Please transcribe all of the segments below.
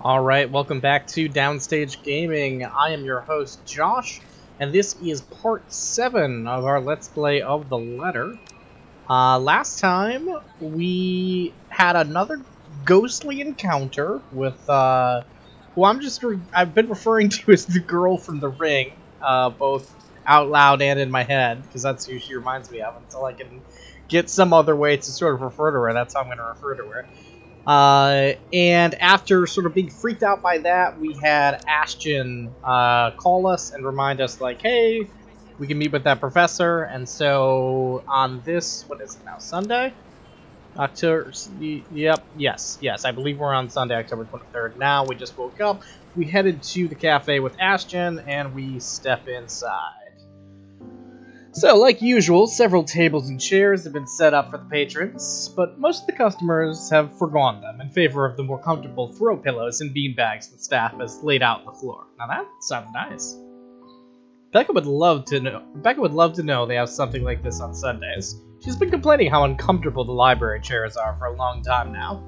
Alright, welcome back to Downstage Gaming. I am your host, Josh, and this is part 7 of our Let's Play of the Letter. Last time, we had another ghostly encounter with, who I've been referring to as the girl from The Ring, both out loud and in my head, because that's who she reminds me of, until I can get some other way to sort of refer to her. That's how I'm going to refer to her. And after sort of being freaked out by that, we had Ashton call us and remind us, like, hey, we can meet with that professor. And so on this, what is it now, Sunday? October, yes, I believe we're on Sunday, October 23rd. Now we just woke up. We headed to the cafe with Ashton, and we step inside. So, like usual, several tables and chairs have been set up for the patrons, but most of the customers have forgone them in favor of the more comfortable throw pillows and beanbags the staff has laid out on the floor. Now that sounds nice. Becca would love to know they have something like this on Sundays. She's been complaining how uncomfortable the library chairs are for a long time now.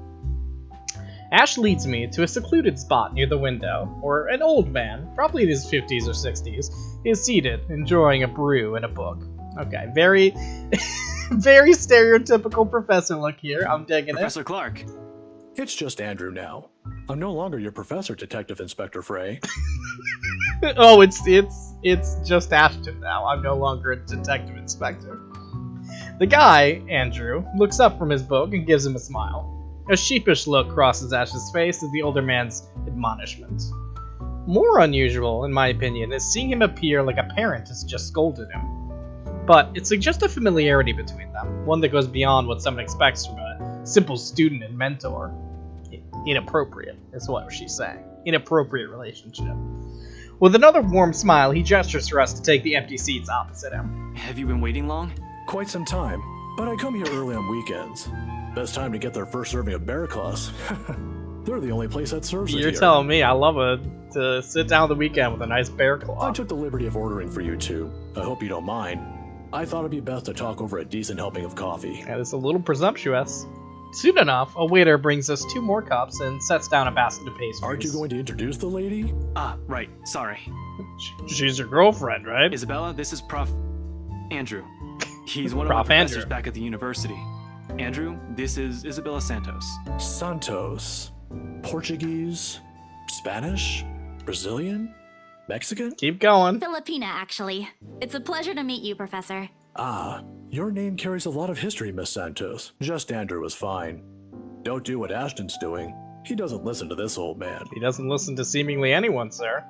Ash leads me to a secluded spot near the window, where an old man, probably in his 50s or 60s, is seated, enjoying a brew and a book. Okay, very, very stereotypical professor look here. I'm digging Professor Clark. It's just Andrew now. I'm no longer your professor, Detective Inspector Frey. Oh, it's just Ashton now. I'm no longer a detective inspector. The guy, Andrew, looks up from his book and gives him a smile. A sheepish look crosses Ash's face at the older man's admonishment. More unusual, in my opinion, is seeing him appear like a parent has just scolded him. But it suggests a familiarity between them, one that goes beyond what someone expects from a simple student and mentor. Inappropriate, is what she's saying. Inappropriate relationship. With another warm smile, he gestures for us to take the empty seats opposite him. Have you been waiting long? Quite some time, but I come here early on weekends. Best time to get their first serving of bear claws. They're the only place that serves it You're here. telling me I love to sit down the weekend with a nice bear claw. I took the liberty of ordering for you two. I hope you don't mind. I thought it'd be best to talk over a decent helping of coffee. Yeah, it's a little presumptuous. Soon enough, a waiter brings us 2 more cups and sets down a basket of pastries. Aren't you going to introduce the lady? Ah, right. Sorry. She's your girlfriend, right? Isabella, this is Prof. Andrew. He's one of Prof. my professors Andrew. back at the university. Andrew, this is Isabella Santos. Santos. Portuguese? Spanish? Brazilian? Mexican? Keep going. Filipina, actually. It's a pleasure to meet you, Professor. Ah, your name carries a lot of history, Miss Santos. Just Andrew is fine. Don't do what Ashton's doing. He doesn't listen to this old man. He doesn't listen to seemingly anyone, sir.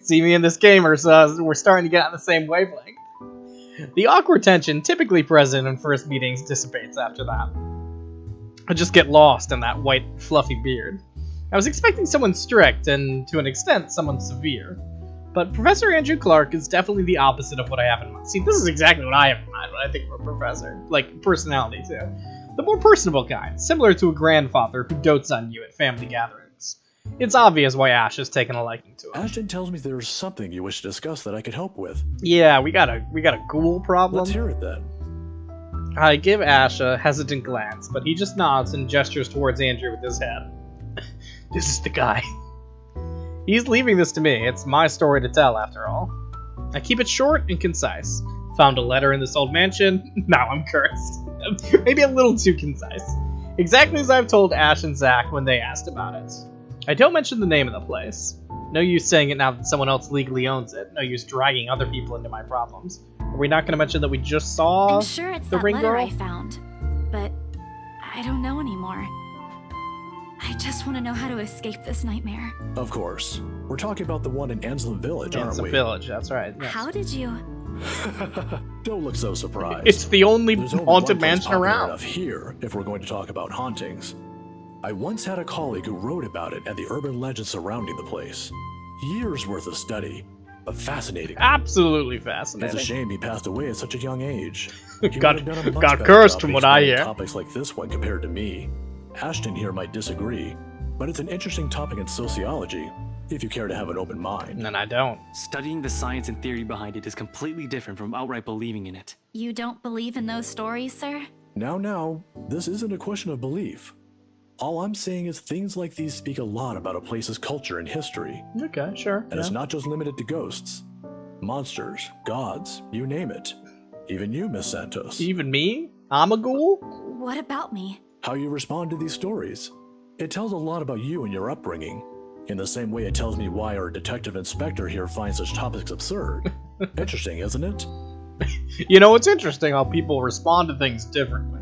See me in this game, or we're starting to get on the same wavelength. The awkward tension typically present in first meetings dissipates after that. I just get lost in that white, fluffy beard. I was expecting someone strict, and to an extent, someone severe. But Professor Andrew Clark is definitely the opposite of what I have in mind. See, this is exactly what I have in mind when I think of a professor. Like, personality, too. The more personable kind, similar to a grandfather who dotes on you at family gatherings. It's obvious why Ash has taken a liking to him. Ashton tells me there's something you wish to discuss that I could help with. Yeah, we got a ghoul problem. Let's hear it then. I give Ash a hesitant glance, but he just nods and gestures towards Andrew with his head. This is the guy. He's leaving this to me. It's my story to tell, after all. I keep it short and concise. Found a letter in this old mansion. Now I'm cursed. Maybe a little too concise. Exactly as I've told Ash and Zach when they asked about it. I don't mention the name of the place. No use saying it now that someone else legally owns it. No use dragging other people into my problems. Are we not going to mention that we just saw I'm sure it's the that ring letter girl? I found, but I don't know anymore. I just want to know how to escape this nightmare. Of course. We're talking about the one in Anslem Village, aren't It's we? a village, that's right. Yes. How did you... Don't look so surprised. It's the only There's only haunted one place mansion popular around. enough here if we're going to talk about hauntings. I once had a colleague who wrote about it and the urban legends surrounding the place. Years worth of study, but fascinating. Absolutely It's fascinating. a shame he passed away at such a young age. He would Got have done a much got better cursed job from what I explaining hear. Topics like this one compared to me. Ashton here might disagree, but it's an interesting topic in sociology, if you care to have an open mind. And I don't. Studying the science and theory behind it is completely different from outright believing in it. You don't believe in those stories, sir? Now, this isn't a question of belief. All I'm saying is things like these speak a lot about a place's culture and history. Okay, sure. And it's not just limited to ghosts. Monsters, gods, you name it. Even you, Miss Santos. Even me? I'm a ghoul? What about me? How you respond to these stories. It tells a lot about you and your upbringing. In the same way it tells me why our detective inspector here finds such topics absurd. Interesting, isn't it? You know, it's interesting how people respond to things differently.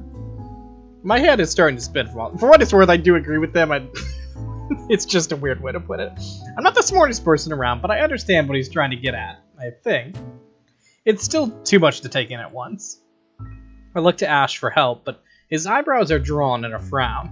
My head is starting to spin. For what it's worth, I do agree with them. It's just a weird way to put it. I'm not the smartest person around, but I understand what he's trying to get at, I think. It's still too much to take in at once. I look to Ash for help, but his eyebrows are drawn in a frown.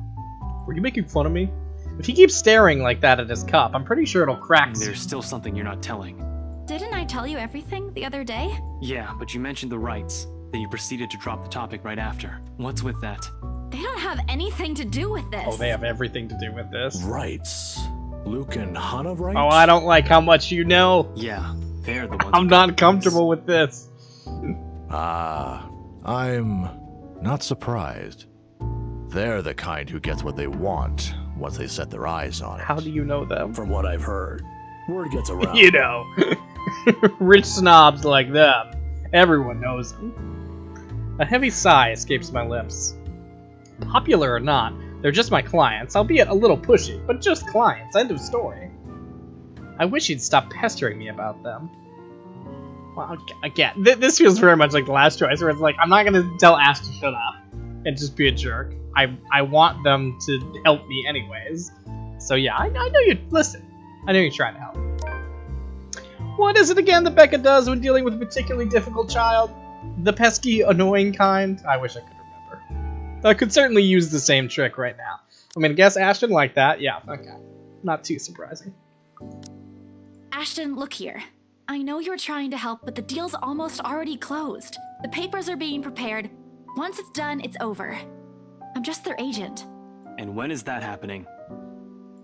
Were you making fun of me? If he keeps staring like that at his cup, I'm pretty sure it'll crack soon. There's still something you're not telling. Didn't I tell you everything the other day? Yeah, but you mentioned the rights. Then you proceeded to drop the topic right after. What's with that? They don't have anything to do with this. Oh, they have everything to do with this. Rights. Luke and Hana rights? Oh, I don't like how much you know. Yeah, they're the ones. I'm not comfortable with this. I'm not surprised. They're the kind who gets what they want once they set their eyes on it. How do you know them? From what I've heard. Word gets around. You know, rich snobs like them. Everyone knows them. A heavy sigh escapes my lips. Popular or not, they're just my clients, albeit a little pushy, but just clients, end of story. I wish he'd stop pestering me about them. Well, again, this feels very much like the last choice, where it's like, I'm not gonna tell Ash to shut up and just be a jerk. I want them to help me anyways. So yeah, I know you listen. I know you're trying to help. What is it again that Becca does when dealing with a particularly difficult child? The pesky, annoying kind? I wish I could remember. I could certainly use the same trick right now. I mean, I guess Ashton like that. Yeah, okay. Not too surprising. Ashton, look here. I know you're trying to help, but the deal's almost already closed. The papers are being prepared. Once it's done, it's over. I'm just their agent. And when is that happening?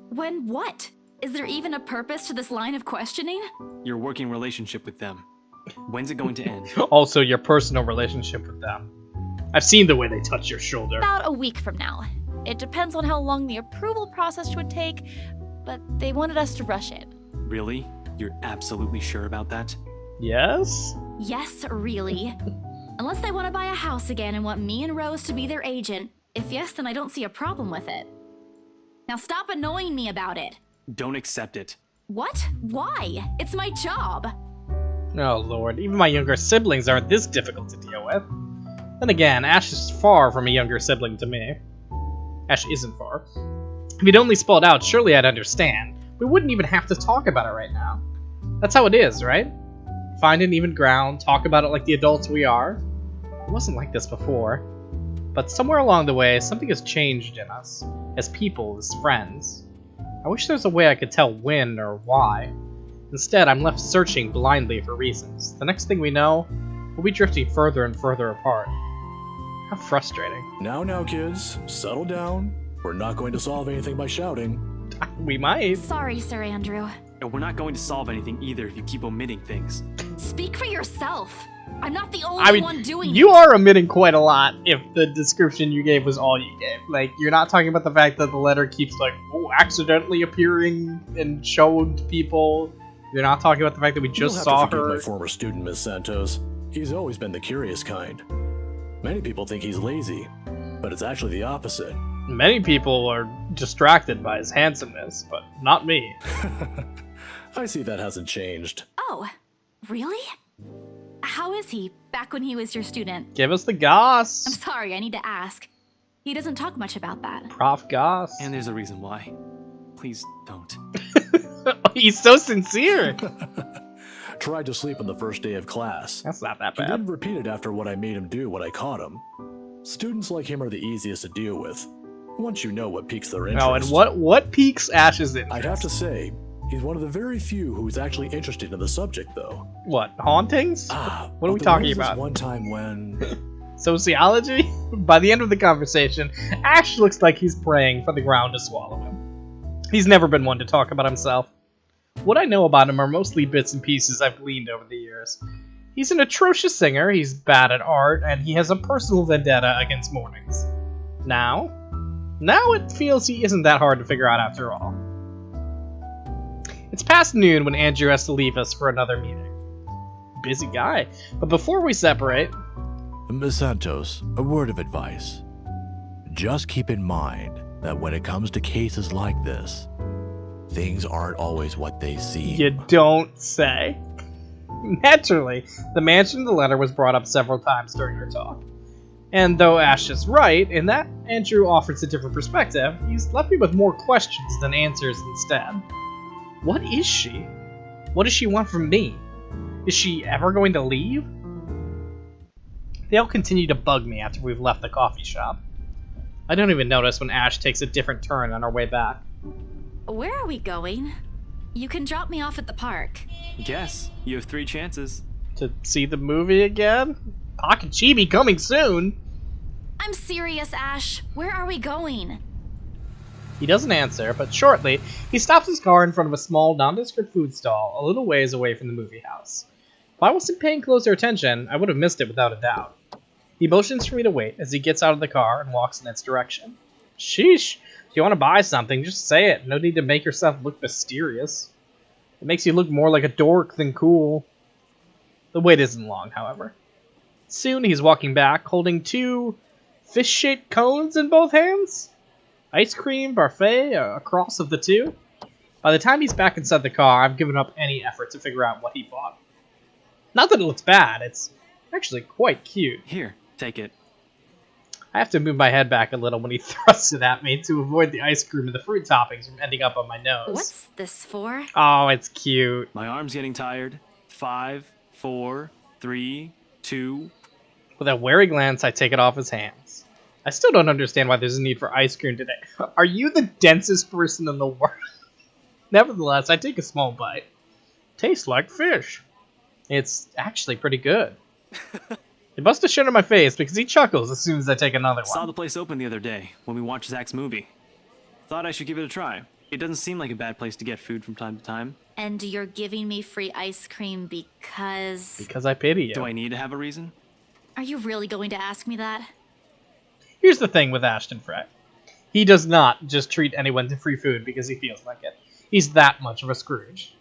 When what? Is there even a purpose to this line of questioning? Your working relationship with them. When's it going to end? Also, your personal relationship with them. I've seen the way they touch your shoulder. About a week from now. It depends on how long the approval process would take, but they wanted us to rush it. Really? You're absolutely sure about that? Yes? Yes, really. Unless they want to buy a house again and want me and Rose to be their agent. If yes, then I don't see a problem with it. Now stop annoying me about it. Don't accept it. What? Why? It's my job. Oh lord, even my younger siblings aren't this difficult to deal with. Then again, Ash is far from a younger sibling to me. Ash isn't far. If he'd only spelled out, surely I'd understand. We wouldn't even have to talk about it right now. That's how it is, right? Find an even ground, talk about it like the adults we are. It wasn't like this before. But somewhere along the way, something has changed in us. As people, as friends. I wish there was a way I could tell when or why. Instead, I'm left searching blindly for reasons. The next thing we know, we'll be drifting further and further apart. How frustrating. Now, kids, settle down. We're not going to solve anything by shouting. We might. Sorry, Sir Andrew. And we're not going to solve anything either if you keep omitting things. Speak for yourself. I'm not the only one doing you it. are omitting quite a lot if the description you gave was all you gave. Like, you're not talking about the fact that the letter keeps, like, accidentally appearing and showed people. You're not talking about the fact that we just saw You'll have to forgive her. my former student, Miss Santos. He's always been the curious kind. Many people think he's lazy, but it's actually the opposite. Many people are distracted by his handsomeness, but not me. I see that hasn't changed. Oh, really? How is he back when he was your student? Give us the goss. I'm sorry, I need to ask. He doesn't talk much about that. Prof Goss. And there's a reason why. Please don't. He's so sincere. Tried to sleep on the first day of class. That's not that He bad. didn't repeat it after what I made him do when I caught him. Students like him are the easiest to deal with, once you know what piques their interest. Oh, and what piques Ash's interest? I'd have to say, he's one of the very few who's actually interested in the subject, though. What, hauntings? What are but we there talking was this about? one time when... Sociology? By the end of the conversation, Ash looks like he's praying for the ground to swallow him. He's never been one to talk about himself. What I know about him are mostly bits and pieces I've gleaned over the years. He's an atrocious singer, he's bad at art, and he has a personal vendetta against mornings. Now, Now it feels he isn't that hard to figure out after all. It's past noon when Andrew has to leave us for another meeting. Busy guy. But before we separate... Miss Santos, a word of advice. Just keep in mind that when it comes to cases like this, things aren't always what they seem. You don't say. Naturally, the mansion in the letter was brought up several times during our talk. And though Ash is right in that Andrew offers a different perspective, he's left me with more questions than answers instead. What is she? What does she want from me? Is she ever going to leave? They all continue to bug me after we've left the coffee shop. I don't even notice when Ash takes a different turn on our way back. Where are we going? You can drop me off at the park. Guess. You have 3 chances. To see the movie again? Pocket Chibi coming soon! I'm serious, Ash. Where are we going? He doesn't answer, but shortly, he stops his car in front of a small, nondescript food stall a little ways away from the movie house. If I wasn't paying closer attention, I would have missed it without a doubt. He motions for me to wait as he gets out of the car and walks in its direction. Sheesh, if you want to buy something, just say it. No need to make yourself look mysterious. It makes you look more like a dork than cool. The wait isn't long, however. Soon he's walking back, holding 2 fish-shaped cones in both hands. Ice cream, parfait, a cross of the 2. By the time he's back inside the car, I've given up any effort to figure out what he bought. Not that it looks bad, it's actually quite cute. Here, take it. I have to move my head back a little when he thrusts it at me to avoid the ice cream and the fruit toppings from ending up on my nose. What's this for? Oh, it's cute. My arm's getting tired. 5, 4, 3, 2. With a wary glance, I take it off his hands. I still don't understand why there's a need for ice cream today. Are you the densest person in the world? Nevertheless, I take a small bite. Tastes like fish. It's actually pretty good. It must have shit on my face because he chuckles as soon as I take another one. Saw the place open the other day when we watched Zach's movie. Thought I should give it a try. It doesn't seem like a bad place to get food from time to time. And you're giving me free ice cream because... Because I pity you. Do I need to have a reason? Are you really going to ask me that? Here's the thing with Ashton Frey. He does not just treat anyone to free food because he feels like it. He's that much of a Scrooge.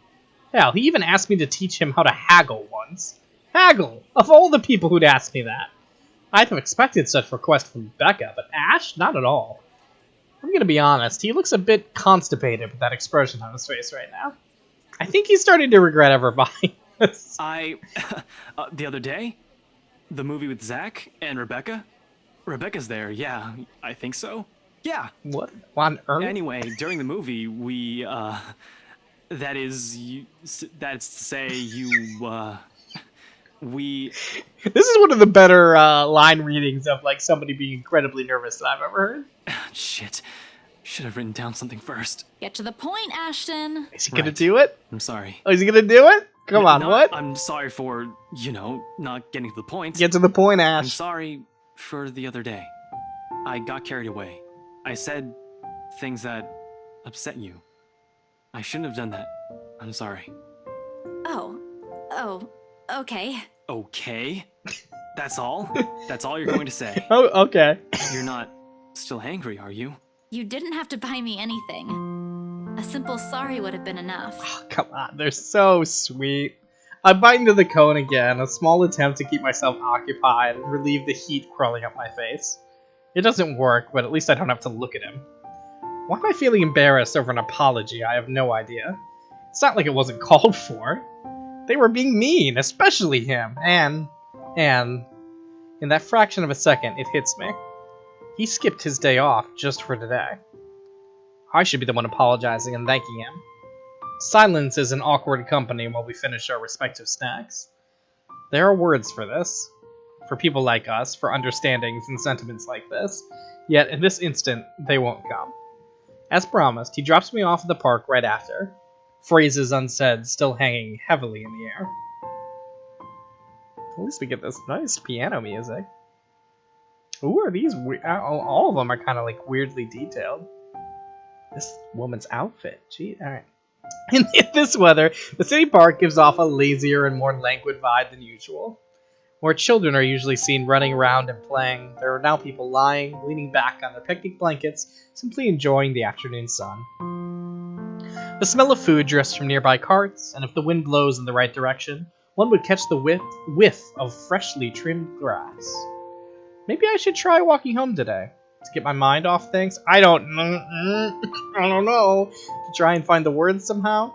Hell, he even asked me to teach him how to haggle once. Haggle! Of all the people who'd ask me that. I'd have expected such request from Becca, but Ash? Not at all. I'm gonna be honest, he looks a bit constipated with that expression on his face right now. I think he's starting to regret ever buying this. The other day? The movie with Zach and Rebecca? Rebecca's there, yeah, I think so. Yeah. What on earth? Anyway, during the movie, we, that's to say, we... This is one of the better line readings of like somebody being incredibly nervous that I've ever heard. Shit. Should have written down something first. Get to the point, Ashton. Is he gonna Right. do it? I'm sorry. Oh, is he gonna do it? Come on, No, what? I'm sorry for, not getting to the point. Get to the point, I'm Ash. sorry for the other day. I got carried away. I said things that upset you. I shouldn't have done that. I'm sorry. Oh, okay. Okay? That's all? That's all you're going to say? Oh, okay. You're not still angry, are you? You didn't have to buy me anything. A simple sorry would have been enough. Oh, come on, they're so sweet. I bite into the cone again, a small attempt to keep myself occupied and relieve the heat crawling up my face. It doesn't work, but at least I don't have to look at him. Why am I feeling embarrassed over an apology? I have no idea. It's not like it wasn't called for. They were being mean, especially him, and in that fraction of a second, it hits me. He skipped his day off just for today. I should be the one apologizing and thanking him. Silence is an awkward company while we finish our respective snacks. There are words for this, for people like us, for understandings and sentiments like this, yet in this instant, they won't come. As promised, he drops me off at the park right after, phrases unsaid still hanging heavily in the air. At least we get this nice piano music. Who are these? All of them are kind of like weirdly detailed. This woman's outfit. Gee, alright. In this weather, the city park gives off a lazier and more languid vibe than usual. Where children are usually seen running around and playing, there are now people lying, leaning back on their picnic blankets, simply enjoying the afternoon sun. The smell of food drifts from nearby carts, and if the wind blows in the right direction, one would catch the whiff of freshly trimmed grass. Maybe I should try walking home today, to get my mind off things. I don't know. To try and find the words somehow.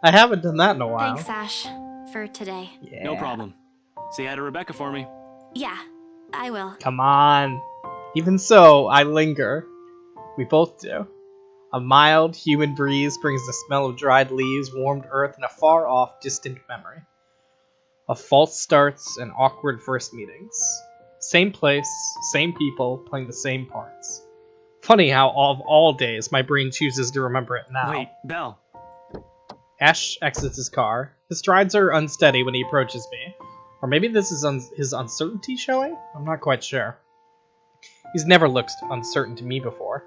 I haven't done that in a while. Thanks, Ash, for today. Yeah. No problem. Say hi to Rebecca for me. Yeah, I will. Come on. Even so, I linger. We both do. A mild, humid breeze brings the smell of dried leaves, warmed earth, and a far-off, distant memory. Of false starts and awkward first meetings. Same place, same people, playing the same parts. Funny how of all days, my brain chooses to remember it now. Wait, Belle. Ash exits his car. His strides are unsteady when he approaches me. Or maybe this is his uncertainty showing? I'm not quite sure. He's never looked uncertain to me before.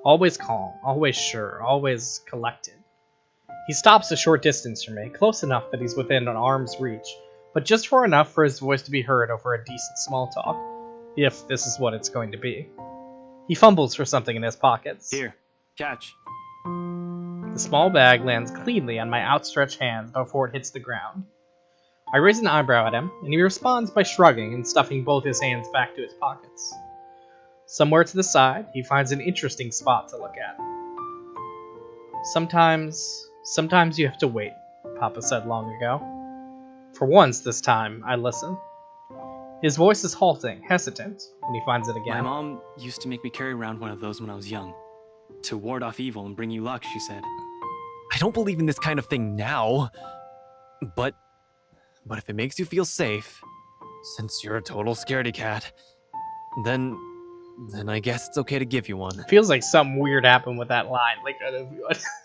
Always calm, always sure, always collected. He stops a short distance from me, close enough that he's within an arm's reach, but just far enough for his voice to be heard over a decent small talk, if this is what it's going to be. He fumbles for something in his pockets. Here, catch. The small bag lands cleanly on my outstretched hand before it hits the ground. I raise an eyebrow at him, and he responds by shrugging and stuffing both his hands back to his pockets. Somewhere to the side, he finds an interesting spot to look at. Sometimes you have to wait, Papa said long ago. For once this time, I listen. His voice is halting, hesitant, when he finds it again. My mom used to make me carry around one of those when I was young. To ward off evil and bring you luck, she said. I don't believe in this kind of thing now. But if it makes you feel safe, since you're a total scaredy cat, then I guess it's okay to give you one. Feels like something weird happened with that line.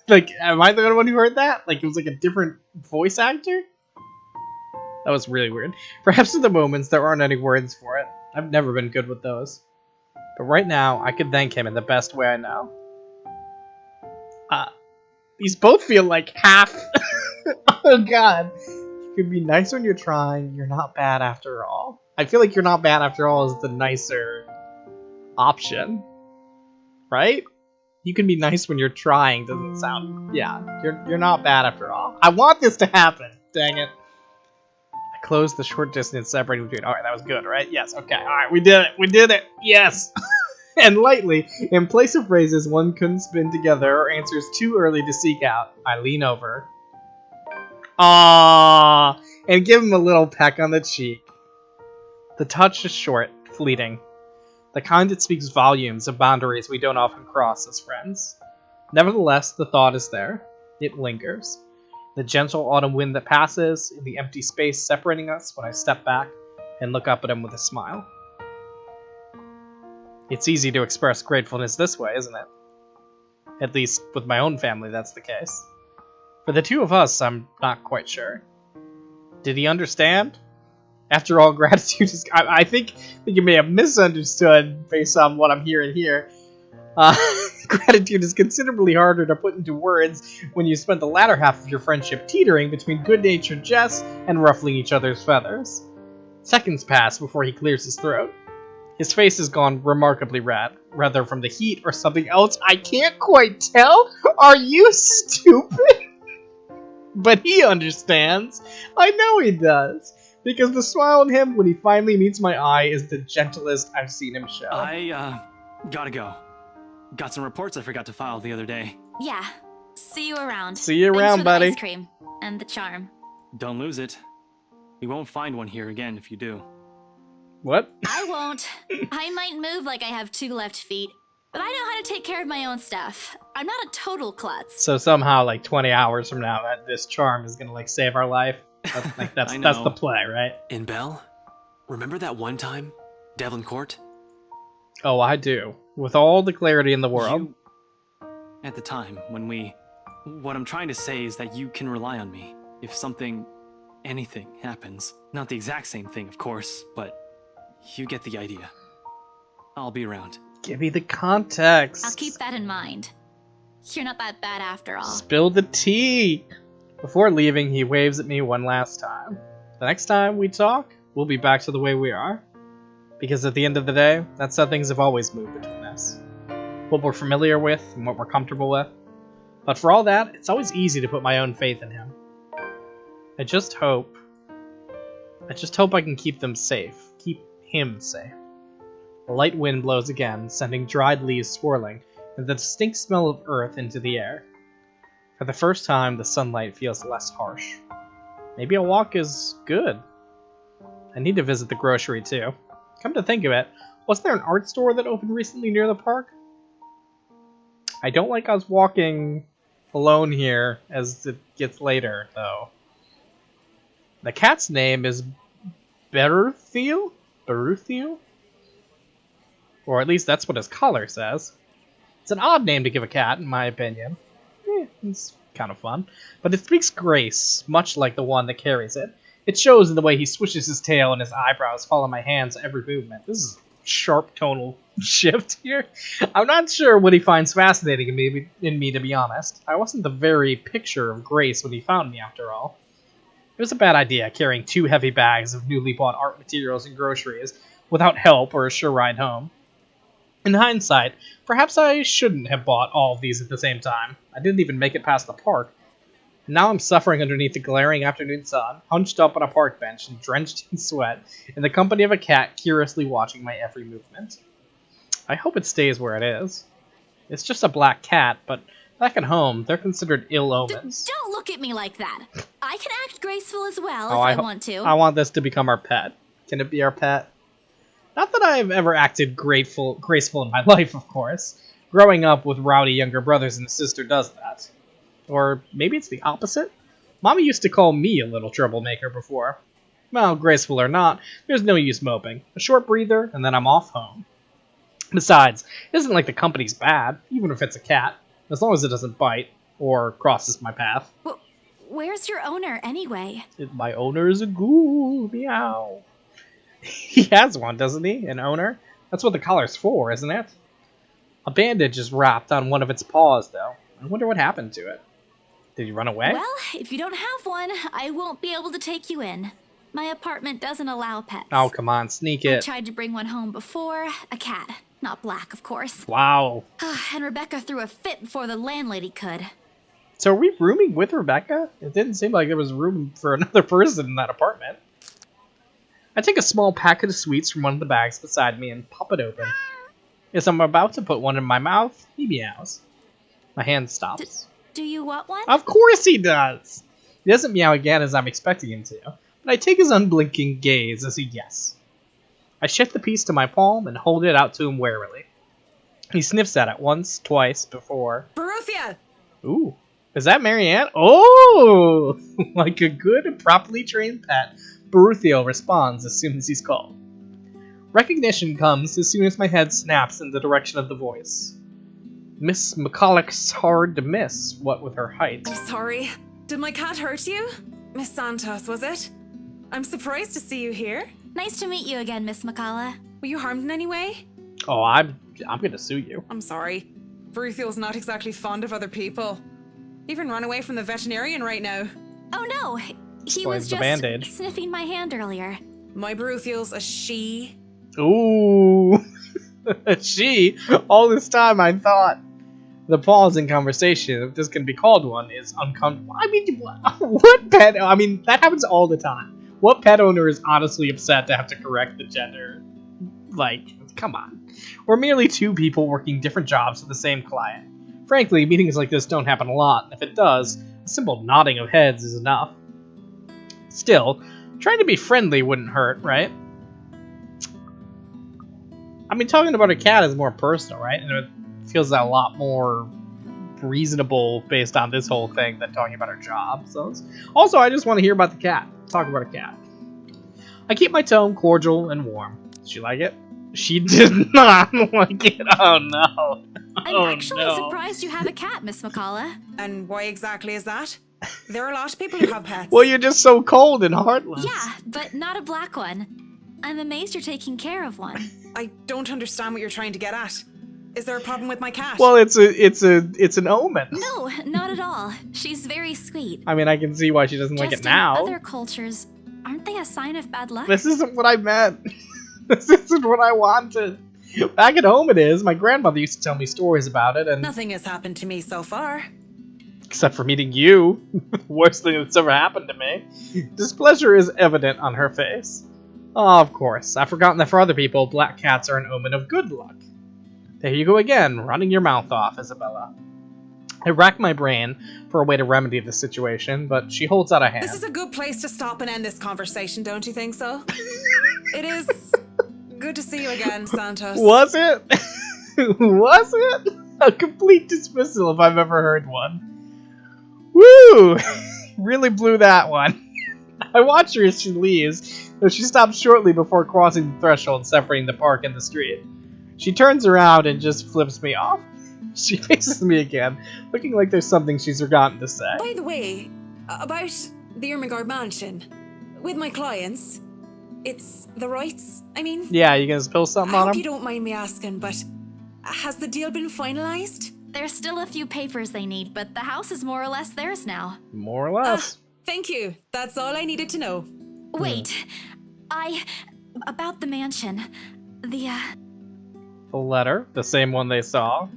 Like, am I the one who heard that? Like, it was like a different voice actor? That was really weird. Perhaps in the moments there aren't any words for it. I've never been good with those. But right now, I could thank him in the best way I know. These both feel like half... Oh god. You can be nice when you're trying, you're not bad after all. I feel like you're not bad after all is the nicer option. Right? You can be nice when you're trying doesn't sound... Yeah, you're not bad after all. I want this to happen! Dang it. I closed the short distance separating between... Alright, that was good, right? Yes, okay. Alright, we did it! We did it! Yes! And lightly, in place of phrases one couldn't spin together or answers too early to seek out, I lean over. Aww! And give him a little peck on the cheek. The touch is short, fleeting. The kind that speaks volumes of boundaries we don't often cross as friends. Nevertheless, the thought is there. It lingers. The gentle autumn wind that passes, in the empty space separating us when I step back and look up at him with a smile. It's easy to express gratefulness this way, isn't it? At least, with my own family, that's the case. For the two of us, I'm not quite sure. Did he understand? After all, gratitude is... I think you may have misunderstood based on what I'm hearing here. Gratitude is considerably harder to put into words when you spend the latter half of your friendship teetering between good-natured jests and ruffling each other's feathers. Seconds pass before he clears his throat. His face has gone remarkably red, whether from the heat or something else I can't quite tell. Are you stupid? But he understands. I know he does. Because the smile on him when he finally meets my eye is the gentlest I've seen him show. I, gotta go. Got some reports I forgot to file the other day. Yeah. See you around. See you Thanks around, for buddy. The ice cream and the charm. Don't lose it. You won't find one here again if you do. What? I won't. I might move like I have 2 left feet, but I know how to take care of my own stuff. I'm not a total klutz. So somehow, like 20 hours from now, that this charm is gonna like save our life. That's the play, right? And Belle, remember that one time? Devlin Court? Oh, I do. With all the clarity in the world. At the time, when we... What I'm trying to say is that you can rely on me. If something... anything happens. Not the exact same thing, of course, but... you get the idea. I'll be around. Give me the context. I'll keep that in mind. You're not that bad after all. Spill the tea! Before leaving, he waves at me one last time. The next time we talk, we'll be back to the way we are. Because at the end of the day, that's how things have always moved between us. What we're familiar with and what we're comfortable with. But for all that, it's always easy to put my own faith in him. I just hope I can keep them safe. Keep him safe. A light wind blows again, sending dried leaves swirling, and the distinct smell of earth into the air. For the first time, the sunlight feels less harsh. Maybe a walk is good. I need to visit the grocery too. Come to think of it, wasn't there an art store that opened recently near the park? I don't like us walking alone here as it gets later, though. The cat's name is Beruthiel? Beruthiel? Or at least that's what his collar says. It's an odd name to give a cat, in my opinion. It's kind of fun. But it speaks grace, much like the one that carries it. It shows in the way he swishes his tail and his eyebrows follow my hands every movement. This is a sharp tonal shift here. I'm not sure what he finds fascinating in me, to be honest. I wasn't the very picture of grace when he found me, after all. It was a bad idea carrying 2 heavy bags of newly bought art materials and groceries without help or a sure ride home. In hindsight, perhaps I shouldn't have bought all of these at the same time. I didn't even make it past the park. Now I'm suffering underneath the glaring afternoon sun, hunched up on a park bench and drenched in sweat, in the company of a cat curiously watching my every movement. I hope it stays where it is. It's just a black cat, but back at home, they're considered ill omens. Don't look at me like that. I can act graceful as well if I want to. I want this to become our pet. Can it be our pet? Not that I've ever acted graceful in my life, of course. Growing up with rowdy younger brothers and a sister does that. Or maybe it's the opposite? Mommy used to call me a little troublemaker before. Well, graceful or not, there's no use moping. A short breather, and then I'm off home. Besides, it isn't like the company's bad, even if it's a cat, as long as it doesn't bite or crosses my path. Where's your owner, anyway? My owner is a ghoul. Meow. He has one, doesn't he? An owner? That's what the collar's for, isn't it? A bandage is wrapped on one of its paws, though. I wonder what happened to it. Did you run away? Well, if you don't have one, I won't be able to take you in. My apartment doesn't allow pets. Oh, come on, sneak it. I tried to bring one home before. A cat. Not black, of course. Wow. And Rebecca threw a fit before the landlady could. So are we rooming with Rebecca? It didn't seem like there was room for another person in that apartment. I take a small packet of sweets from one of the bags beside me and pop it open. As I'm about to put one in my mouth, he meows. My hand stops. Do you want one? Of course he does! He doesn't meow again as I'm expecting him to, but I take his unblinking gaze as a yes. I shift the piece to my palm and hold it out to him warily. He sniffs at it once, twice, before... Baruthia! Ooh. Is that Marianne? Oh! Like a good and properly trained pet, Baruthio responds as soon as he's called. Recognition comes as soon as my head snaps in the direction of the voice. Miss McCulloch's hard to miss, what with her height. I'm sorry. Did my cat hurt you? Miss Santos, was it? I'm surprised to see you here. Nice to meet you again, Miss McCulloch. Were you harmed in any way? Oh, I'm gonna sue you. I'm sorry. Baruthiel's not exactly fond of other people. Even run away from the veterinarian right now. Oh no, he was just sniffing my hand earlier. My Baruthiel's a she. Ooh. She, all this time I thought the pause in conversation, if this can be called one, is uncomfortable. I mean, what pet? I mean, that happens all the time. What pet owner is honestly upset to have to correct the gender? Like, come on. We're merely 2 people working different jobs for the same client. Frankly, meetings like this don't happen a lot, and if it does, a simple nodding of heads is enough. Still, trying to be friendly wouldn't hurt, right? I mean, talking about a cat is more personal, right? And it feels a lot more reasonable based on this whole thing than talking about her job. So, also, I just want to hear about the cat. Talk about a cat. I keep my tone cordial and warm. Did she like it? She did not like it. Oh no. I'm actually surprised you have a cat, Miss McCulloch. And why exactly is that? There are a lot of people who have pets. Well, you're just so cold and heartless. Yeah, but not a black one. I'm amazed you're taking care of one. I don't understand what you're trying to get at. Is there a problem with my cat? Well, it's an omen. No, not at all. She's very sweet. I mean, I can see why she doesn't like it now. In other cultures, aren't they a sign of bad luck? This isn't what I meant. This isn't what I wanted. Back at home it is. My grandmother used to tell me stories about it, and Nothing has happened to me so far. except for meeting you, the worst thing that's ever happened to me. Displeasure is evident on her face. Oh, of course. I've forgotten that for other people, black cats are an omen of good luck. There you go again, running your mouth off, Isabella. I rack my brain for a way to remedy the situation, but she holds out a hand. This is a good place to stop and end this conversation, don't you think so? It is good to see you again, Santos. Was it? Was it? A complete dismissal if I've ever heard one. Woo! Really blew that one. I watch her as she leaves, though she stops shortly before crossing the threshold separating the park and the street. She turns around and just flips me off. She faces me again, looking like there's something she's forgotten to say. By the way, about the Ermengarde mansion, with my clients, it's the rights, I mean. Yeah, you gonna spill something I on hope him? you don't mind me asking, but has the deal been finalized? There's still a few papers they need, but the house is more or less theirs now. More or less. Thank you. That's all I needed to know. Wait, about the mansion. The letter, the same one they saw.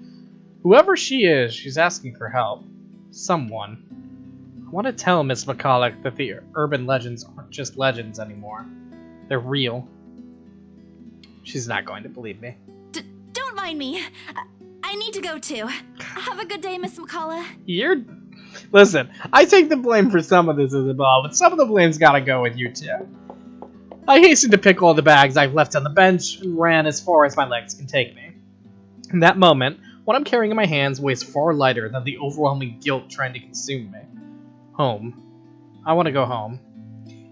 Whoever she is, she's asking for help. Someone. I want to tell Miss McCulloch that the urban legends aren't just legends anymore. They're real. She's not going to believe me. Don't mind me. I need to go too. Have a good day, Miss McCullough. Listen, I take the blame for some of this, Isabel, but some of the blame's gotta go with you too. I hastened to pick all the bags I've left on the bench and ran as far as my legs can take me. In that moment, what I'm carrying in my hands weighs far lighter than the overwhelming guilt trying to consume me. Home. I want to go home.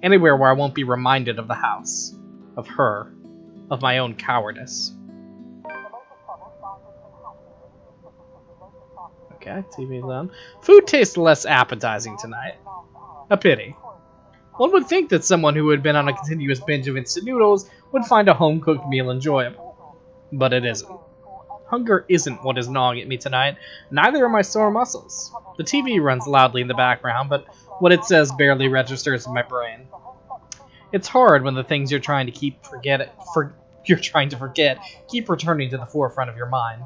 Anywhere where I won't be reminded of the house. Of her. Of my own cowardice. Okay, TV's on. Food tastes less appetizing tonight. A pity. One would think that someone who had been on a continuous binge of instant noodles would find a home-cooked meal enjoyable. But it isn't. Hunger isn't what is gnawing at me tonight, neither are my sore muscles. The TV runs loudly in the background, but what it says barely registers in my brain. It's hard when the things you're trying to forget keep returning to the forefront of your mind.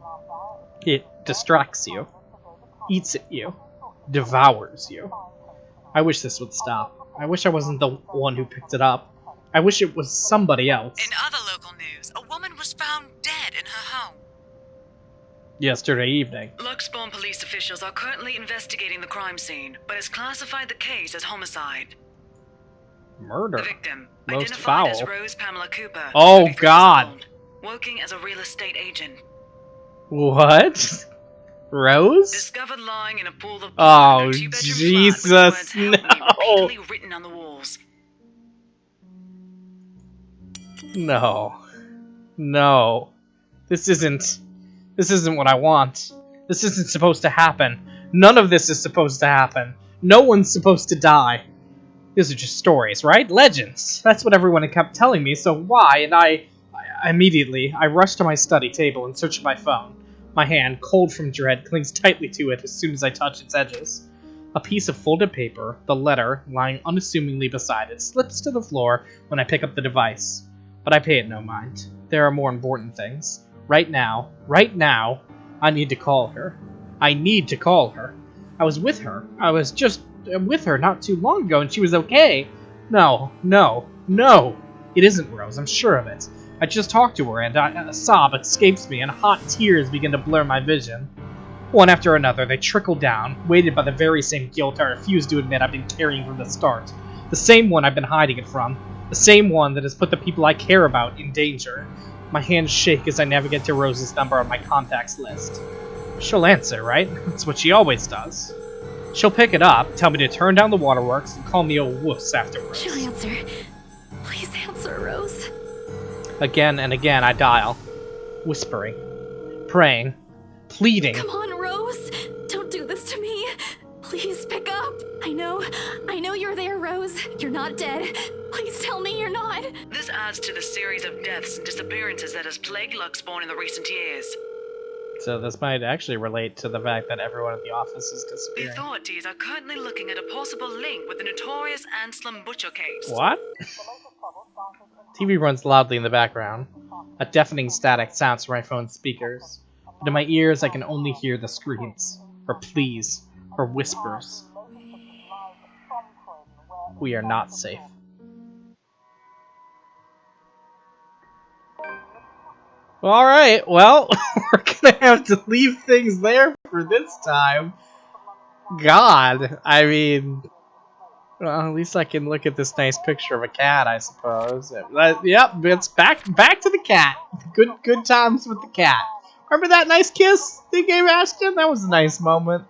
It distracts you, eats at you, devours you. I wish this would stop. I wish I wasn't the one who picked it up. I wish it was somebody else. In other local news, a woman was found dead in her home. Yesterday evening. Luxbourne police officials are currently investigating the crime scene, but has classified the case as homicide. Murder. The victim, Most identified as foul. Rose Pamela Cooper, Oh, 33 years God. old, working as a real estate agent. What? Rose? Discovered lying in a pool of blood Oh, in her two-bedroom flat with Jesus, the words, "Help me," no. repeatedly written on the walls. No. No. This isn't what I want. This isn't supposed to happen. None of this is supposed to happen. No one's supposed to die. These are just stories, right? Legends. That's what everyone had kept telling me, so why? And I immediately rushed to my study table and searched my phone. My hand, cold from dread, clings tightly to it as soon as I touch its edges. A piece of folded paper, the letter, lying unassumingly beside it, slips to the floor when I pick up the device. But I pay it no mind. There are more important things. Right now, I need to call her. I need to call her. I was with her. I was just with her not too long ago, and she was okay. No. It isn't Rose, I'm sure of it. I just talked to her, and a sob escapes me, and hot tears begin to blur my vision. One after another, they trickle down, weighted by the very same guilt I refuse to admit I've been carrying from the start. The same one I've been hiding it from. The same one that has put the people I care about in danger. My hands shake as I navigate to Rose's number on my contacts list. She'll answer, right? That's what she always does. She'll pick it up, tell me to turn down the waterworks, and call me a wuss afterwards. She'll answer. Please answer, Rose. Again and again I dial, whispering, praying, pleading. Come on, Rose. Don't do this to me. Please pick up. I know you're there, Rose. You're not dead. Please tell me you're not. This adds to the series of deaths and disappearances that has plagued Luxbourne in the recent years. So this might actually relate to the fact that everyone at the office is The disappearing. authorities are currently looking at a possible link with the notorious Anselm Butcher case. What? TV runs loudly in the background. A deafening static sounds from my phone's speakers. But in my ears, I can only hear the screams, or pleas, or whispers. We are not safe. Alright, well, we're gonna have to leave things there for this time. God, I mean... Well, at least I can look at this nice picture of a cat, I suppose. Yep, it's back to the cat. Good times with the cat. Remember that nice kiss they gave Ashton? That was a nice moment.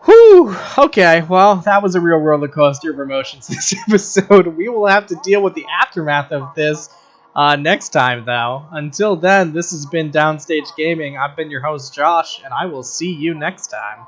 Whew! Okay, well, that was a real roller coaster of emotions this episode. We will have to deal with the aftermath of this next time, though. Until then, this has been Downstage Gaming. I've been your host, Josh, and I will see you next time.